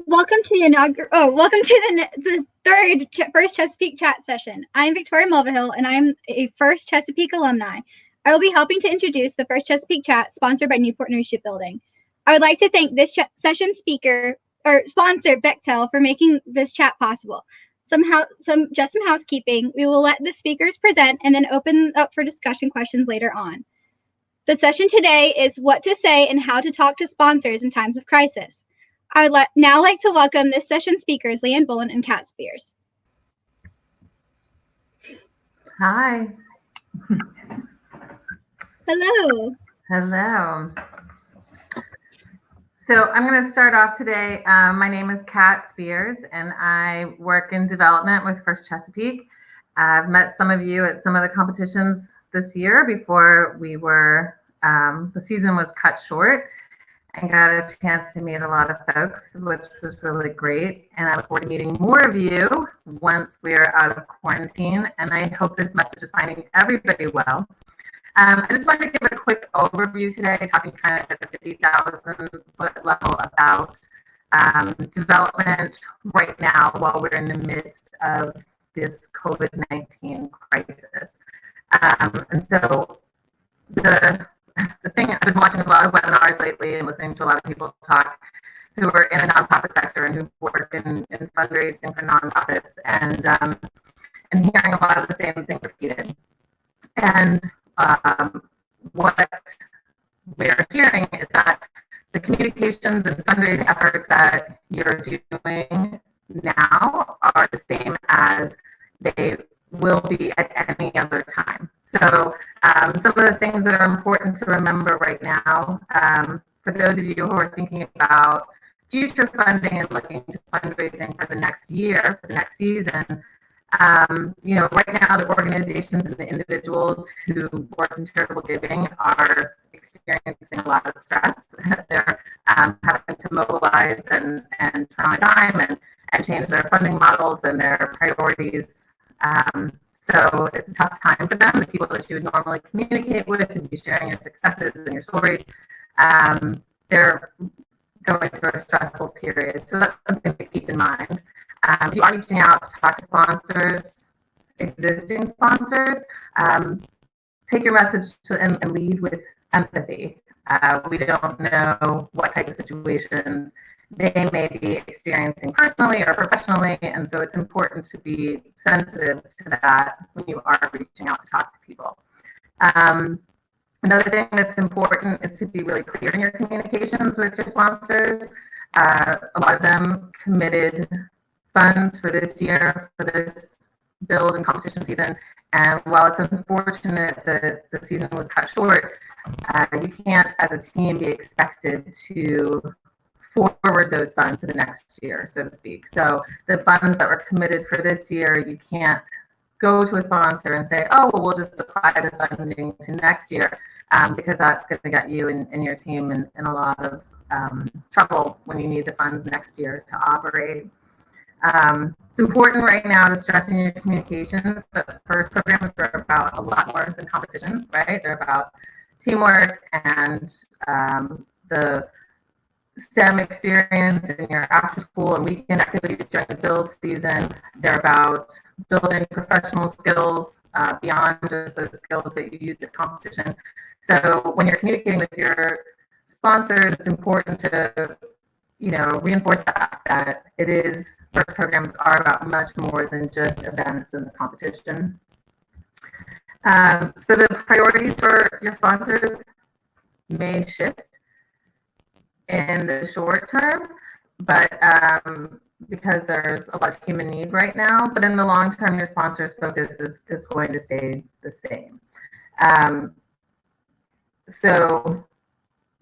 Welcome to the first Chesapeake chat session. I'm Victoria Mulvihill, and I'm a first Chesapeake alumni. I will be helping to introduce the first Chesapeake chat sponsored by Newport News Shipbuilding. I would like to thank this session sponsor, Bechtel, for making this chat possible. Some housekeeping. We will let the speakers present and then open up for discussion questions later on. The session today is what to say and how to talk to sponsors in times of crisis. I would now like to welcome this session's speakers, Anne Boleyn and Kat Spears. Hi. Hello. Hello. So I'm going to start off today. My name is Kat Spears, and I work in development with First Chesapeake. I've met some of you at some of the competitions this year before the season was cut short, and got a chance to meet a lot of folks, which was really great. And I look forward to meeting more of you once we're out of quarantine. And I hope this message is finding everybody well. I just wanted to give a quick overview today, talking kind of at the 50,000 foot level about development right now while we're in the midst of this COVID-19 crisis. And so the thing, I've been watching a lot of webinars lately and listening to a lot of people talk who are in the nonprofit sector and who work in fundraising for nonprofits, and hearing a lot of the same thing repeated. And what we're hearing is that the communications and fundraising efforts that you're doing now are the same as they will be at any other time. So some of the things that are important to remember right now, for those of you who are thinking about future funding and looking to fundraising for the next year, for the next season, right now the organizations and the individuals who work in charitable giving are experiencing a lot of stress. They're having to mobilize and turn on a dime and change their funding models and their priorities. So it's a tough time for them. The people that you would normally communicate with and be sharing your successes and your stories, they're going through a stressful period. So that's something to keep in mind. If you are reaching out to talk to sponsors, existing sponsors, take your message and lead with empathy. We don't know what type of situations they may be experiencing personally or professionally, and so it's important to be sensitive to that when you are reaching out to talk to people. Another thing that's important is to be really clear in your communications with your sponsors. A lot of them committed funds for this year, for this build and competition season, and while it's unfortunate that the season was cut short, you can't as a team be expected to forward those funds to the next year, so to speak. So the funds that were committed for this year, you can't go to a sponsor and say, oh, well, we'll just apply the funding to next year, because that's going to get you and your team in a lot of trouble when you need the funds next year to operate. It's important right now to stress in your communications that the first programs are about a lot more than competition, right? They're about teamwork and the STEM experience in your after school and weekend activities during the build season. They're about building professional skills beyond just those skills that you use at competition. So when you're communicating with your sponsors, it's important to reinforce that it is, first programs are about much more than just events and the competition. So the priorities for your sponsors may shift in the short term, but because there's a lot of human need right now, but in the long term, your sponsor's focus is going to stay the same. So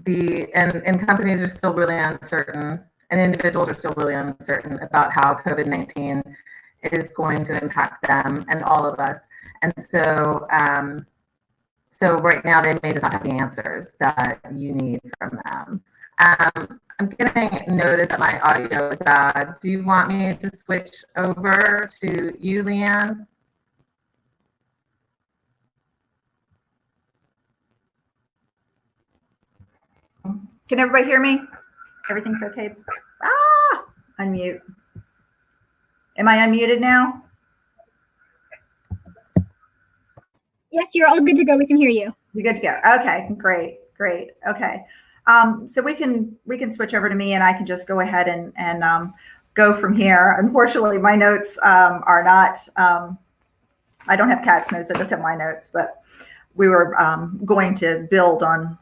and companies are still really uncertain, and individuals are still really uncertain about how COVID-19 is going to impact them and all of us. And so, so right now they may just not have the answers that you need from them. I'm getting notice that my audio is bad. Do you want me to switch over to you, Leanne? Can everybody hear me? Everything's okay? unmute. Am I unmuted now? Yes, you're all good to go. We can hear you. You're good to go. Okay, great. Okay. So we can switch over to me, and I can just go ahead and go from here. Unfortunately, my notes are not, I don't have Kat's notes, I just have my notes, but we were going to build on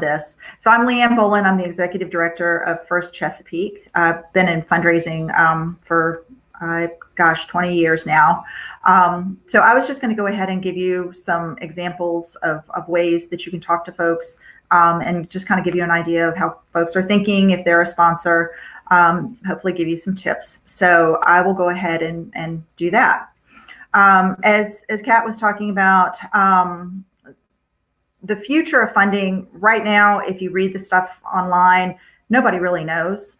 this. So I'm Anne Boleyn. I'm the executive director of First Chesapeake. I've been in fundraising for 20 years now. So I was just going to go ahead and give you some examples of ways that you can talk to folks and just kind of give you an idea of how folks are thinking if they're a sponsor, hopefully give you some tips. So I will go ahead and do that. As Kat was talking about, the future of funding right now, if you read the stuff online, nobody really knows.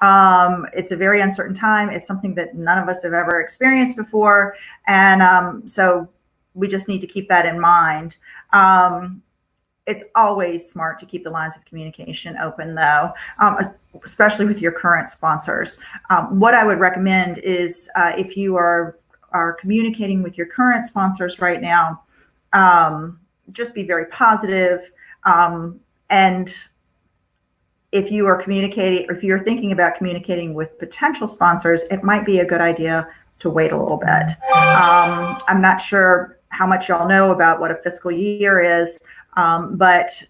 It's a very uncertain time. It's something that none of us have ever experienced before. And so we just need to keep that in mind. It's always smart to keep the lines of communication open, though, especially with your current sponsors. What I would recommend is if you are communicating with your current sponsors right now, just be very positive. And if you are communicating, or if you're thinking about communicating with potential sponsors, it might be a good idea to wait a little bit. I'm not sure how much y'all know about what a fiscal year is, but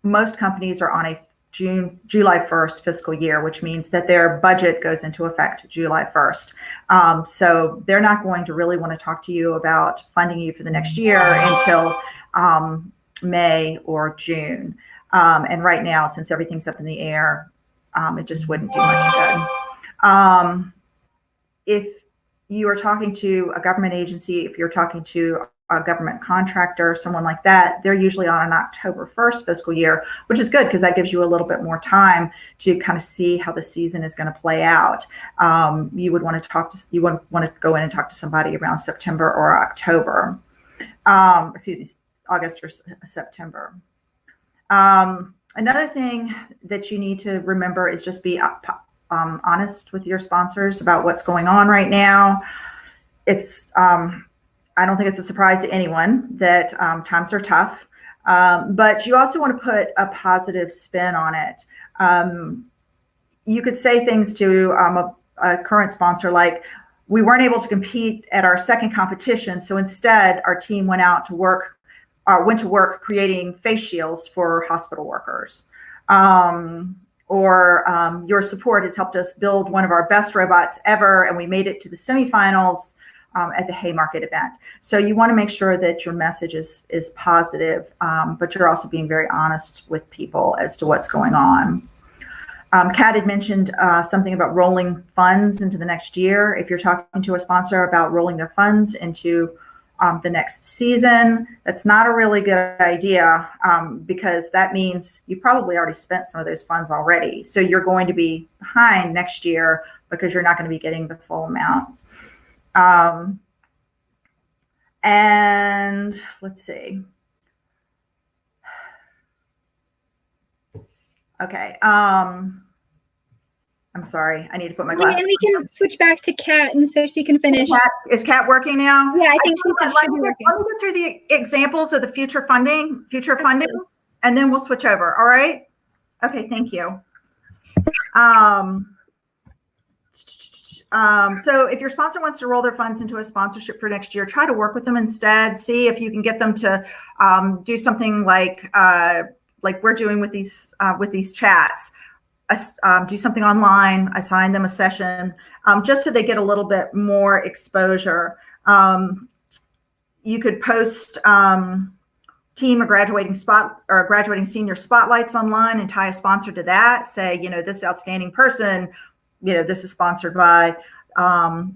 most companies are on a July 1st fiscal year, which means that their budget goes into effect July 1st. So they're not going to really want to talk to you about funding you for the next year until May or June. And right now, since everything's up in the air, it just wouldn't do much good. If you are talking to a government agency, if you're talking to a government contractor, someone like that, they're usually on an October 1st fiscal year, which is good because that gives you a little bit more time to kind of see how the season is going to play out. You would want to go in and talk to somebody around September or October. August or September. Another thing that you need to remember is just be honest with your sponsors about what's going on right now. It's I don't think it's a surprise to anyone that times are tough, but you also want to put a positive spin on it. You could say things to a current sponsor like, we weren't able to compete at our second competition, so instead our team went to work creating face shields for hospital workers. Or your support has helped us build one of our best robots ever, and we made it to the semifinals at the Haymarket event. So you want to make sure that your message is positive, but you're also being very honest with people as to what's going on. Kat had mentioned something about rolling funds into the next year. If you're talking to a sponsor about rolling their funds into the next season, that's not a really good idea because that means you probably already spent some of those funds already. So you're going to be behind next year because you're not going to be getting the full amount. And let's see. Okay. I'm sorry. I need to put my glasses on. And we can switch back to Kat, and so she can finish. Is Kat working now? Yeah, I think she should be working. Let me go through the examples of the future funding, and then we'll switch over. All right. Okay. Thank you. So if your sponsor wants to roll their funds into a sponsorship for next year, try to work with them instead. See if you can get them to do something like we're doing with these chats. Do something online, assign them a session, just so they get a little bit more exposure. You could post team or graduating senior spotlights online and tie a sponsor to that. Say, this outstanding person, this is sponsored by.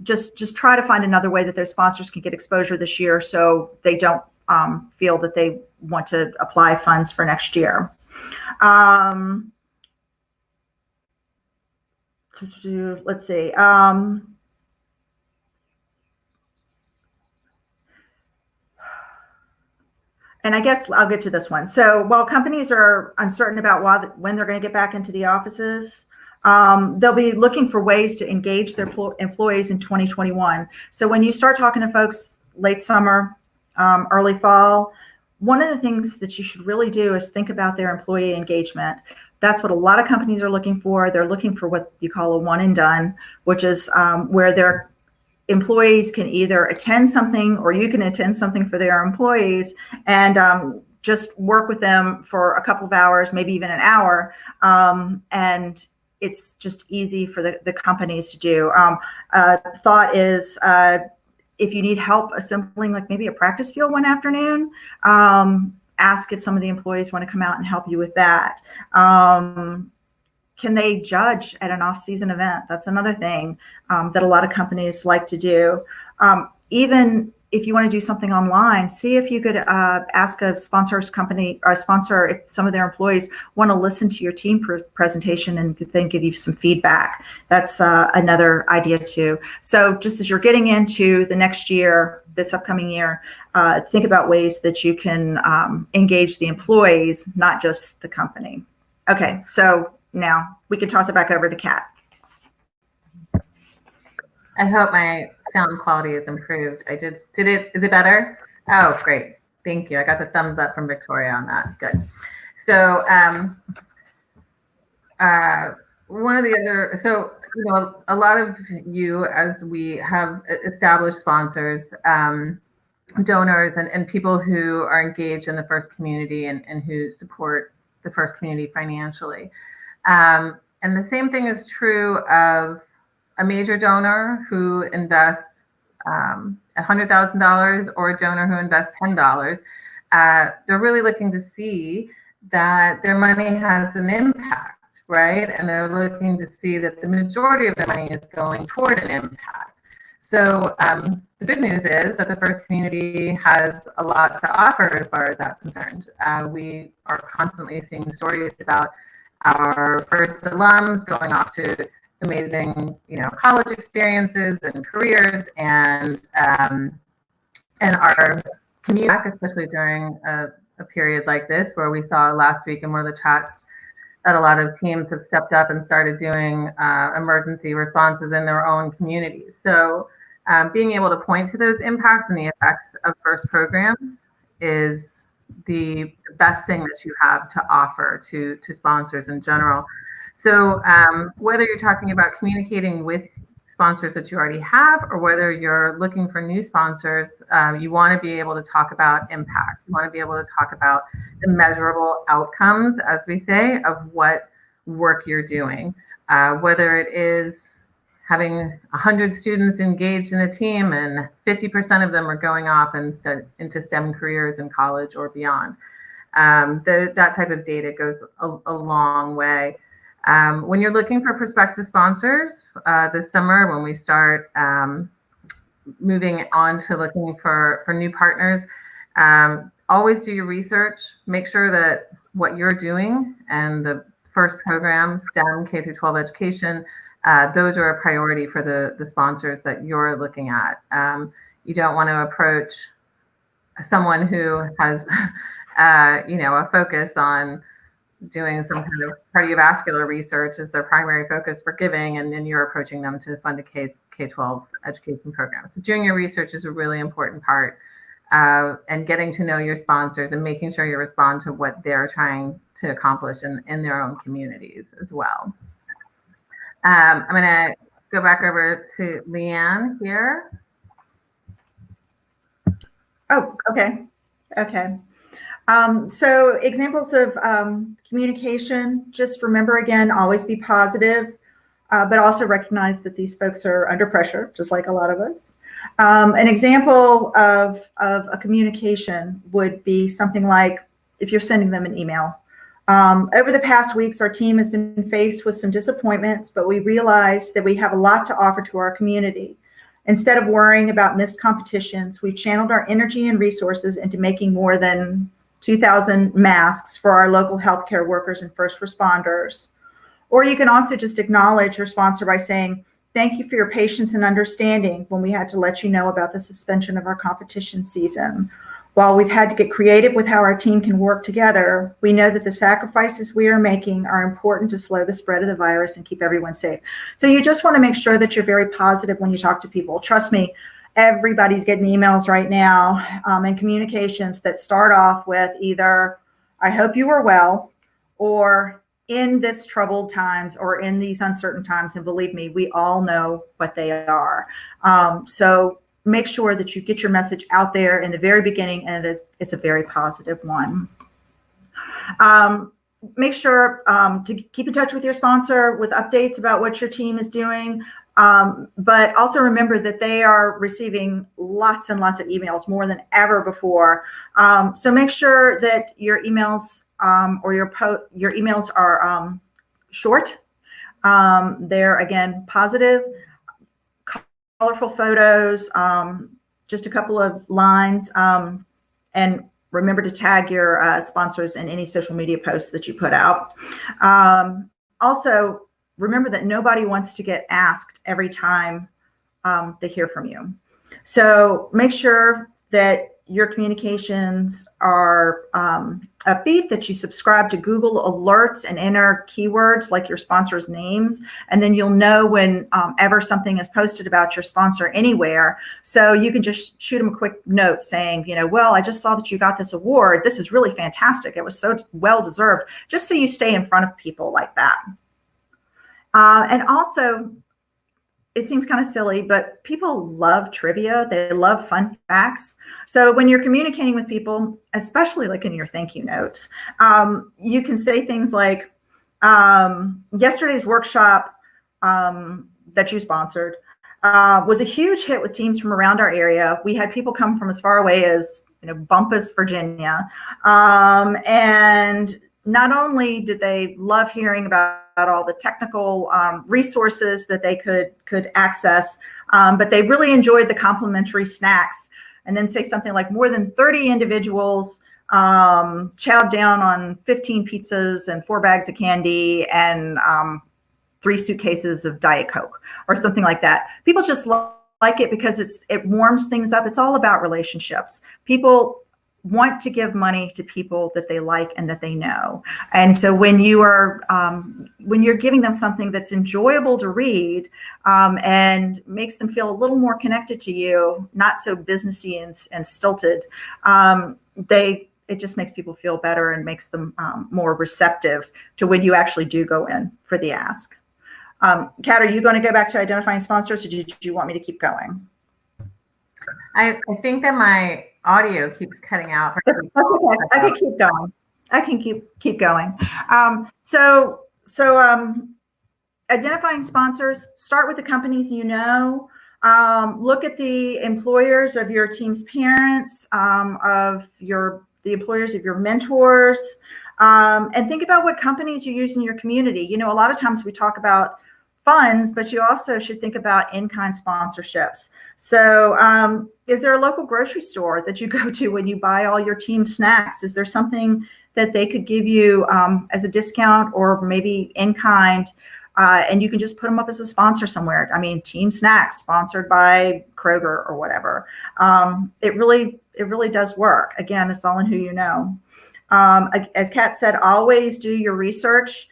Just try to find another way that those sponsors can get exposure this year, so they don't feel that they want to apply funds for next year. Let's see. And I guess I'll get to this one. So while companies are uncertain about when they're going to get back into the offices, They'll be looking for ways to engage their employees in 2021. So when you start talking to folks late summer, early fall, one of the things that you should really do is think about their employee engagement. That's what a lot of companies are looking for. They're looking for what you call a one and done, which is where their employees can either attend something, or you can attend something for their employees and just work with them for a couple of hours, maybe even an hour. And it's just easy for the companies to do. Thought is, if you need help assembling like maybe a practice field one afternoon, ask if some of the employees want to come out and help you with that. Can they judge at an off-season event? That's another thing that a lot of companies like to do. Even if you want to do something online, see if you could ask a sponsor's company or a sponsor if some of their employees want to listen to your team presentation and then give you some feedback. That's another idea too. So just as you're getting into the next year, this upcoming year, think about ways that you can engage the employees, not just the company. Okay, so now we can toss it back over to Kat. I hope my sound quality is improved. Is it better? Oh, great. Thank you. I got the thumbs up from Victoria on that. Good. So a lot of you, as we have established sponsors, donors and people who are engaged in the FIRST community and who support the FIRST community financially. And the same thing is true of a major donor who invests $100,000 or a donor who invests $10. They're really looking to see that their money has an impact, right? And they're looking to see that the majority of their money is going toward an impact. So the good news is that the FIRST community has a lot to offer as far as that's concerned. We are constantly seeing stories about our FIRST alums going off to amazing, college experiences and careers, and our community, especially during a period like this, where we saw last week in one of the chats that a lot of teams have stepped up and started doing emergency responses in their own communities. So being able to point to those impacts and the effects of FIRST programs is the best thing that you have to offer to sponsors in general. So whether you're talking about communicating with sponsors that you already have, or whether you're looking for new sponsors, you want to be able to talk about impact. You want to be able to talk about the measurable outcomes, as we say, of what work you're doing. Whether it is having 100 students engaged in a team and 50% of them are going off into STEM careers in college or beyond. That type of data goes a long way. When you're looking for prospective sponsors this summer, when we start moving on to looking for new partners, always do your research. Make sure that what you're doing and the FIRST program, STEM, K through 12 education, those are a priority for the sponsors that you're looking at. You don't want to approach someone who has, a focus on doing some kind of cardiovascular research as their primary focus for giving, and then you're approaching them to fund a K-12 education program. So doing your research is a really important part, and getting to know your sponsors and making sure you respond to what they're trying to accomplish in their own communities as well. I'm going to go back over to Leanne here. Oh, okay. Okay. So examples of communication, just remember again, always be positive, but also recognize that these folks are under pressure, just like a lot of us. An example of a communication would be something like if you're sending them an email. Over the past weeks, our team has been faced with some disappointments, but we realized that we have a lot to offer to our community. Instead of worrying about missed competitions, we've channeled our energy and resources into making more than 2,000 masks for our local healthcare workers and first responders. Or you can also just acknowledge your sponsor by saying, thank you for your patience and understanding when we had to let you know about the suspension of our competition season. While we've had to get creative with how our team can work together, we know that the sacrifices we are making are important to slow the spread of the virus and keep everyone safe. So you just want to make sure that you're very positive when you talk to people. Trust me, everybody's getting emails right now and communications that start off with either, I hope you are well, or in this troubled times, or in these uncertain times. And believe me, we all know what they are. So make sure that you get your message out there in the very beginning, and it's a very positive one. Make sure to keep in touch with your sponsor with updates about what your team is doing. But also remember that they are receiving lots and lots of emails, more than ever before. So make sure that your emails or your emails are short. They're, again, positive, colorful photos, just a couple of lines, and remember to tag your sponsors in any social media posts that you put out. Also, remember that nobody wants to get asked every time they hear from you. So make sure that your communications are upbeat, that you subscribe to Google alerts and enter keywords like your sponsors' names, and then you'll know when ever something is posted about your sponsor anywhere. So you can just shoot them a quick note saying, well, I just saw that you got this award. This is really fantastic. It was so well deserved, just so you stay in front of people like that. And also, it seems kind of silly, but people love trivia. They love fun facts. So when you're communicating with people, especially like in your thank you notes, you can say things like, yesterday's workshop that you sponsored was a huge hit with teams from around our area. We had people come from as far away as Bumpus, Virginia. And not only did they love hearing about all the technical resources that they could access, but they really enjoyed the complimentary snacks. And then say something like, more than 30 individuals chowed down on 15 pizzas and 4 bags of candy and 3 suitcases of Diet Coke, or something like that. People just like it because it warms things up. It's all about relationships. People want to give money to people that they like and that they know. And so when you're giving them something that's enjoyable to read and makes them feel a little more connected to you, not so businessy and stilted, it just makes people feel better and makes them more receptive to when you actually do go in for the ask. Kat, are you going to go back to identifying sponsors, or do you want me to keep going? I think that my audio keeps cutting out. Okay, I can keep going. I can keep going. So identifying sponsors, start with the companies you know. Look at the employers of your team's parents, the employers of your mentors, and think about what companies you use in your community. A lot of times we talk about funds, but you also should think about in-kind sponsorships. So is there a local grocery store that you go to when you buy all your team snacks? Is there something that they could give you as a discount, or maybe in-kind, and you can just put them up as a sponsor somewhere? I mean, team snacks sponsored by Kroger or whatever. It really does work. Again, it's all in who you know. As Kat said, always do your research.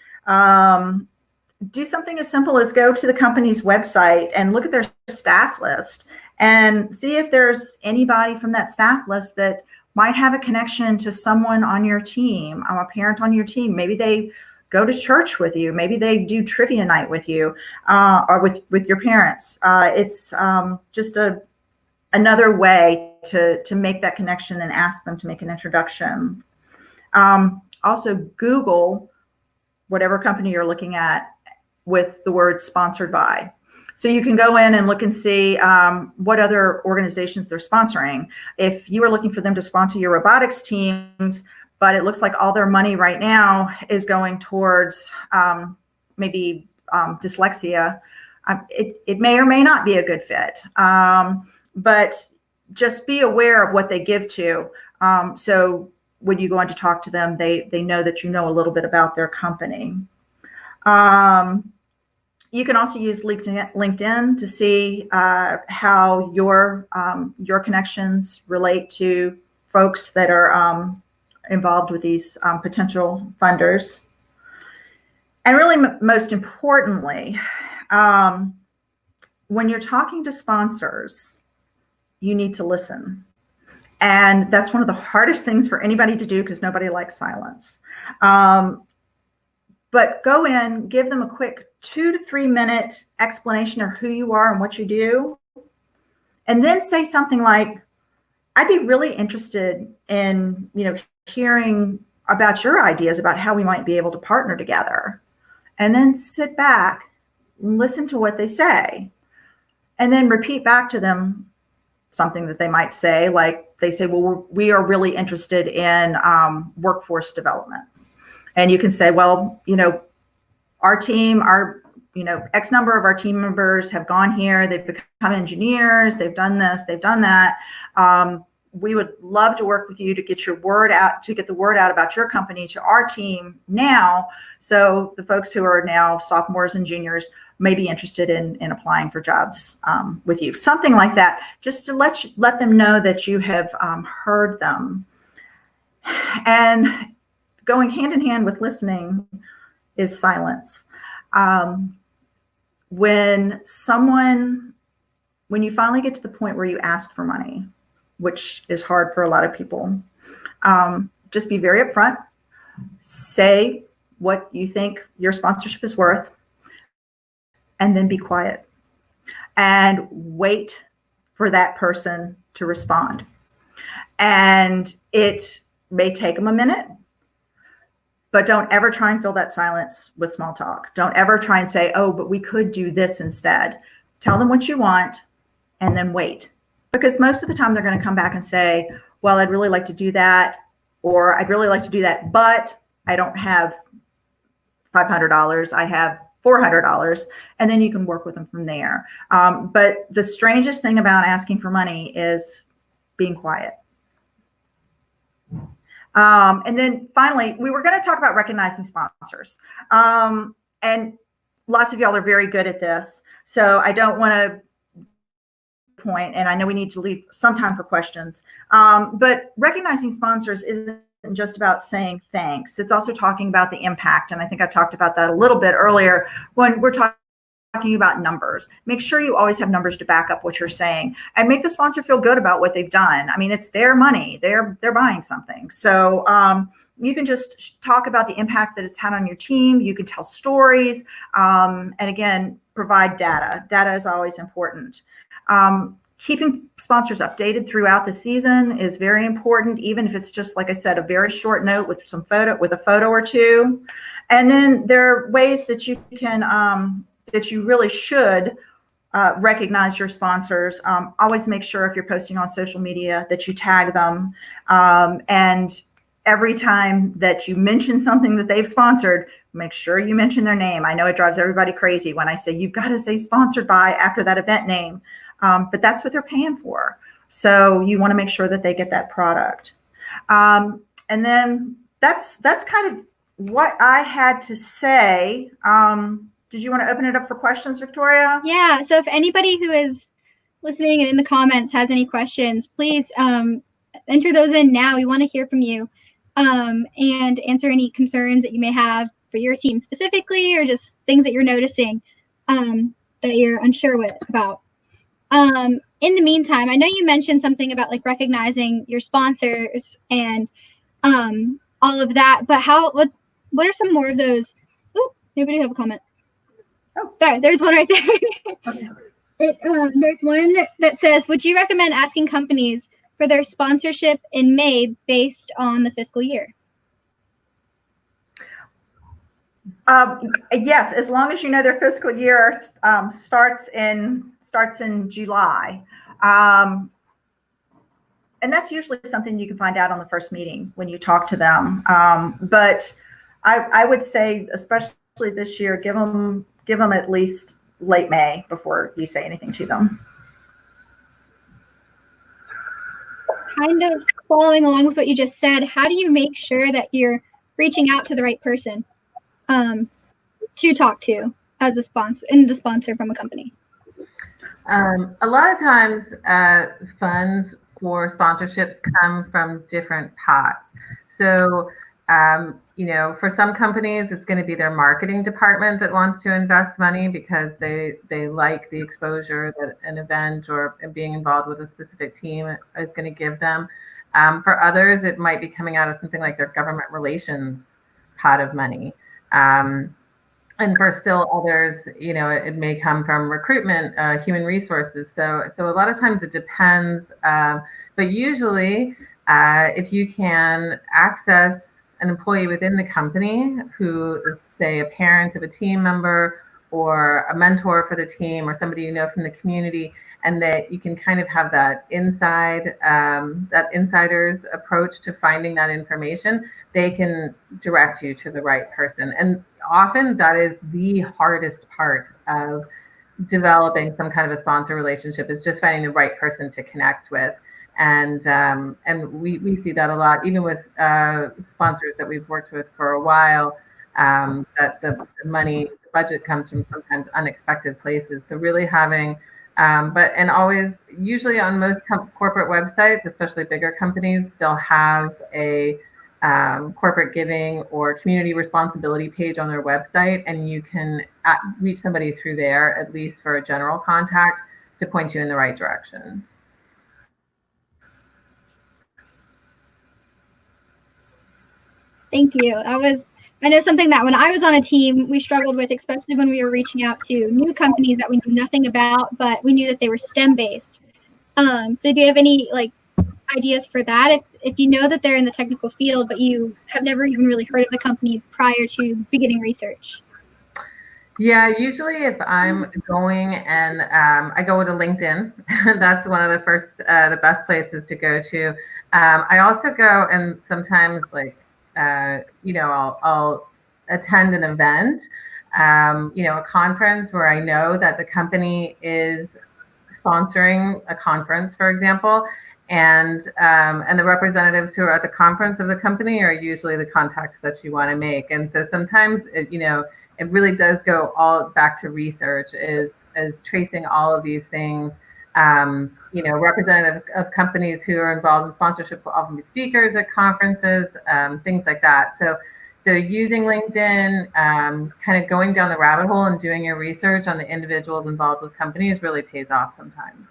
Do something as simple as go to the company's website and look at their staff list and see if there's anybody from that staff list that might have a connection to someone on your team, a parent on your team. Maybe they go to church with you. Maybe they do trivia night with you or with your parents. It's just another way to make that connection and ask them to make an introduction. Also, Google whatever company you're looking at with the word sponsored by. So you can go in and look and see what other organizations they're sponsoring. If you are looking for them to sponsor your robotics teams, but it looks like all their money right now is going towards maybe dyslexia, it may or may not be a good fit. But just be aware of what they give to. So when you go in to talk to them, they know that you know a little bit about their company. You can also use LinkedIn to see how your connections relate to folks that are involved with these potential funders. And really, most importantly, when you're talking to sponsors, you need to listen. And that's one of the hardest things for anybody to do because nobody likes silence. But go in, give them a quick 2 to 3 minute explanation of who you are and what you do. And then say something like, I'd be really interested in, hearing about your ideas about how we might be able to partner together. And then sit back and listen to what they say. And then repeat back to them something that they might say, like they say, well, we are really interested in workforce development. And you can say, well, our team, X number of our team members have gone here. They've become engineers. They've done this. They've done that. We would love to work with you to get your word out, to get the word out about your company to our team now. So the folks who are now sophomores and juniors may be interested in applying for jobs with you. Something like that, just to let them know that you have heard them. And going hand in hand with listening is silence. When you finally get to the point where you ask for money, which is hard for a lot of people, just be very upfront. Say what you think your sponsorship is worth, and then be quiet and wait for that person to respond. And it may take them a minute, but don't ever try and fill that silence with small talk. Don't ever try and say, oh, but we could do this instead. Tell them what you want and then wait. Because most of the time they're going to come back and say, well, I'd really like to do that, or I'd really like to do that, but I don't have $500. I have $400. And then you can work with them from there. But the strangest thing about asking for money is being quiet. And then finally, we were going to talk about recognizing sponsors. And lots of y'all are very good at this. So I don't want to point, and I know we need to leave some time for questions. But recognizing sponsors isn't just about saying thanks. It's also talking about the impact. And I think I talked about that a little bit earlier when we're talking about numbers. Make sure you always have numbers to back up what you're saying, and make the sponsor feel good about what they've done. I mean, it's their money. They're buying something. So you can just talk about the impact that it's had on your team. You can tell stories. And again, provide data. Data is always important. Keeping sponsors updated throughout the season is very important, even if it's just, like I said, a very short note with a photo or two. And then there are ways that you can, that you really should recognize your sponsors. Always make sure if you're posting on social media that you tag them. And every time that you mention something that they've sponsored, make sure you mention their name. I know it drives everybody crazy when I say, you've got to say sponsored by after that event name. But that's what they're paying for. So you want to make sure that they get that product. And then that's kind of what I had to say. Did you want to open it up for questions, Victoria? Yeah. So if anybody who is listening and in the comments has any questions, please enter those in now. We want to hear from you and answer any concerns that you may have for your team specifically, or just things that you're noticing that you're unsure about. In the meantime, I know you mentioned something about like recognizing your sponsors and all of that, but what are some more of those? Oh, nobody have a comment. Oh, there's one right there. Okay. There's one that says, would you recommend asking companies for their sponsorship in May based on the fiscal year? Yes, as long as you know their fiscal year starts in July. And that's usually something you can find out on the first meeting when you talk to them. But I would say, especially this year, give them at least late May before you say anything to them. Kind of following along with what you just said, how do you make sure that you're reaching out to the right person to talk to as a sponsor from a company? A lot of times funds for sponsorships come from different pots. So, for some companies, it's going to be their marketing department that wants to invest money because they like the exposure that an event or being involved with a specific team is going to give them. For others, it might be coming out of something like their government relations pot of money. And for still others, it may come from recruitment, human resources. So a lot of times it depends. But usually, if you can access an employee within the company who is, say, a parent of a team member or a mentor for the team or somebody you know from the community, and that you can kind of have that insider's approach to finding that information, they can direct you to the right person. And often that is the hardest part of developing some kind of a sponsor relationship, is just finding the right person to connect with. And we see that a lot, even with sponsors that we've worked with for a while, that the budget comes from sometimes unexpected places. So really having, and always, usually on most corporate websites, especially bigger companies, they'll have a corporate giving or community responsibility page on their website, and you can reach somebody through there, at least for a general contact, to point you in the right direction. Thank you. I know something that when I was on a team, we struggled with, especially when we were reaching out to new companies that we knew nothing about, but we knew that they were STEM based. So do you have any ideas for that? If you know that they're in the technical field, but you have never even really heard of the company prior to beginning research? Yeah, usually if I'm going and I go to LinkedIn, that's one of the the best places to go to. I also go and sometimes I'll attend an event, a conference where I know that the company is sponsoring a conference, for example, and the representatives who are at the conference of the company are usually the contacts that you want to make. And so sometimes it really does go all back to research, is tracing all of these things. Representative of companies who are involved in sponsorships will often be speakers at conferences, things like that. So using LinkedIn, kind of going down the rabbit hole and doing your research on the individuals involved with companies really pays off sometimes.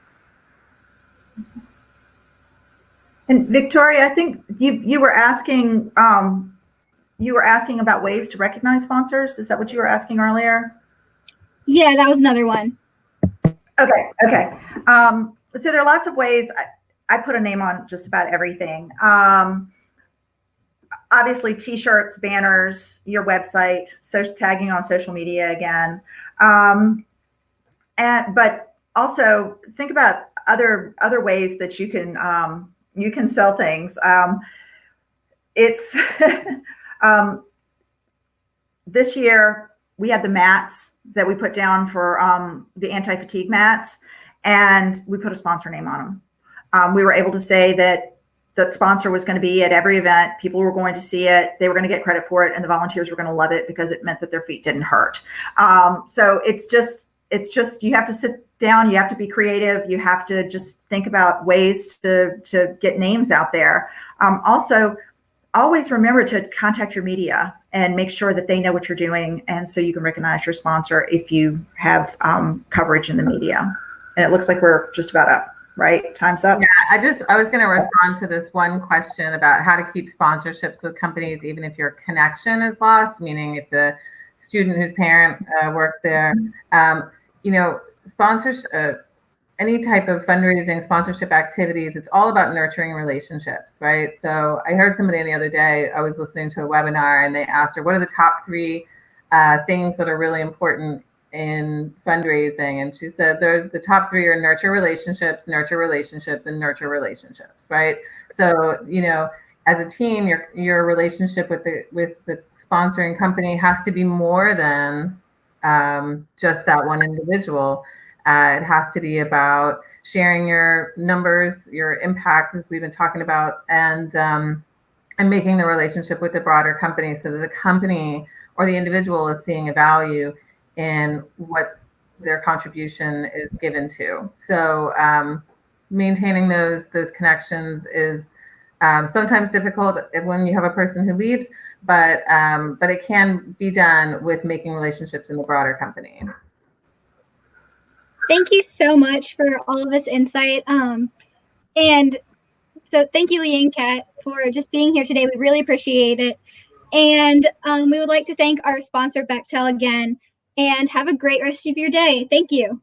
And Victoria, I think you were asking about ways to recognize sponsors. Is that what you were asking earlier? Yeah, that was another one. Okay. So there are lots of ways. I put a name on just about everything. Obviously, T-shirts, banners, your website, tagging on social media again. But also think about other ways that you can sell things. It's this year we had the mats that we put down for the anti-fatigue mats, and we put a sponsor name on them. We were able to say that the sponsor was going to be at every event. People were going to see it. They were going to get credit for it, and the volunteers were going to love it because it meant that their feet didn't hurt. So it's just you have to sit down. You have to be creative. You have to just think about ways to get names out there. Also, always remember to contact your media and make sure that they know what you're doing, and so you can recognize your sponsor if you have coverage in the media. And it looks like we're just about up. Right? Time's up. Yeah, I was going to respond to this one question about how to keep sponsorships with companies, even if your connection is lost, meaning if the student whose parent works there, sponsors, any type of fundraising, sponsorship activities, it's all about nurturing relationships, right? So I heard somebody the other day, I was listening to a webinar, and they asked her, what are the top 3 things that are really important in fundraising? And she said the top 3 are nurture relationships, and nurture relationships, right? So as a team, your relationship with the sponsoring company has to be more than just that one individual. It has to be about sharing your numbers, your impact, as we've been talking about, and making the relationship with the broader company so that the company or the individual is seeing a value in what their contribution is given to. So maintaining those connections is sometimes difficult when you have a person who leaves, but it can be done with making relationships in the broader company. Thank you so much for all of this insight. And so thank you, Lee and Kat, for just being here today. We really appreciate it. And we would like to thank our sponsor, Bechtel, again, and have a great rest of your day. Thank you.